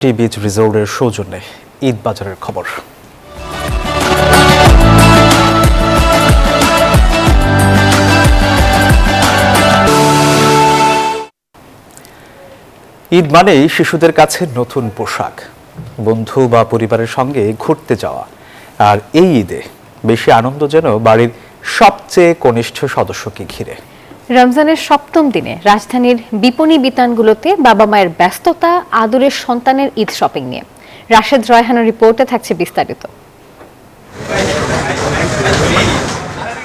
Beach রিসোর্টের সৌজন্যে ঈদ বাজারের খবর। ঈদ মানেই শিশুদের কাছে নতুন পোশাক, বন্ধু বা পরিবারের সঙ্গে ঘুরতে যাওয়া। আর এই ঈদে বেশি আনন্দ যেন বাড়ির সবচেয়ে কনিষ্ঠ সদস্যকে ঘিরে। রমজানের সপ্তম দিনে রাজধানীর বিপণী বিতানগুলোতে বাবা মায়ের ব্যস্ততা, আদরের সন্তানের ঈদ শপিং নিয়ে। রাশেদ রায়হানের রিপোর্টে থাকছে বিস্তারিত।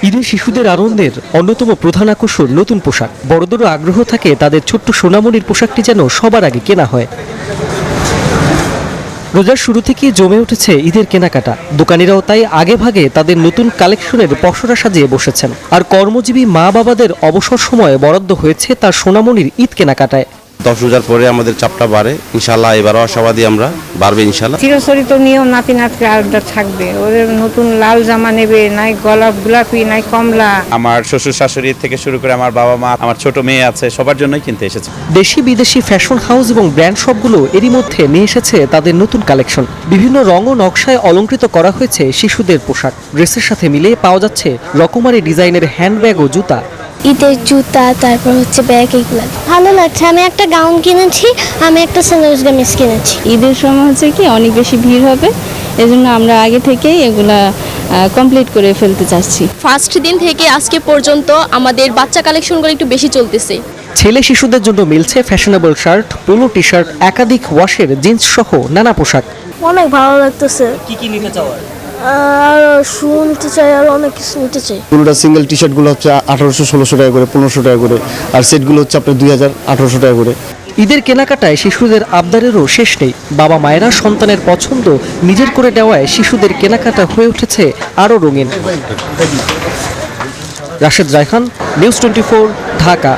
ঈদে শিশুদের আনন্দের অন্যতম প্রধান আকর্ষণ নতুন পোশাক। বড়দেরও আগ্রহ থাকে তাদের ছোট্ট সোনামণির পোশাকটি যেন সবার আগে কেনা হয়। রোজার শুরু থেকে জমে উঠেছে ঈদের কেনাকাটা। দোকানিরাও তাই আগে ভাগে তাদের নতুন কালেকশনের পসরা সাজিয়ে বসেছেন। আর কর্মজীবী মা বাবাদের অবসর সময়ে বরাদ্দ হয়েছে তার সোনামণির ঈদ কেনাকাটায়। 10 রোজার পরে আমাদের চাপটা বাড়ে, ইনশাল্লাহ এবারও আশাবাদী আমরা, বাড়বে ইনশাল্লাহ। চিরচরিত নিয়ম নাতি নাতকে আলাদা থাকবে, ওদের নতুন লাল জামা নেবে, নাই গোলাপি নাই কমলা। আমার শ্বশুর শাশুড়ি থেকে শুরু করে আমার বাবা মা, আমার ছোট মেয়ে আছে, সবার জন্যই কিনতে এসেছে। দেশি বিদেশি ফ্যাশন হাউস এবং ব্র্যান্ড শপগুলো এরই মধ্যে নিয়ে এসেছে তাদের নতুন কালেকশন। বিভিন্ন রং ও নকশায় অলংকৃত করা হয়েছে শিশুদের পোশাক। ড্রেসের সাথে মিলে পাওয়া যাচ্ছে রকমারি ডিজাইনের হ্যান্ডব্যাগ ও জুতা। ঈদের জুতা, তারপর হচ্ছে ব্যাগ, এগুলো ভালো লাগছে। আমি একটা গাউন কিনেছি, আমি একটা স্যান্ডেল কামিজ কিনেছি। ঈদের সময় হচ্ছে কি অনেক বেশি ভিড় হবে, এজন্য আমরা আগে থেকেই এগুলা কমপ্লিট করে ফেলতে চাচ্ছি। ফার্স্ট দিন থেকে আজকে পর্যন্ত আমাদের বাচ্চা কালেকশনগুলো একটু বেশি চলতেছে। ছেলে শিশুদের জন্য মিলছে fashionable shirt, polo T shirt, একাধিক ওয়াশের জিন্স সহ নানা পোশাক। অনেক ভালো লাগতেছে। কি নিতে চাও? আর শু নিতে চাই, আর অনেক কিছু নিতে চাই। পুরোটা সিঙ্গেল টি শার্টগুলো হচ্ছে 1800-1600 টাকা করে, 1500 টাকা করে, আর সেটগুলো হচ্ছে আপনার 2000-1800 টাকা করে। ঈদের কেনাকাটায় শিশুদের আবদারেরও শেষ নেই। বাবা মায়েরা সন্তানের পছন্দ নিজের করে দেওয়ায় শিশুদের কেনাকাটা হয়ে উঠেছে আরও রঙিন। রাশেদ রায়হান, নিউজ 24, ঢাকা।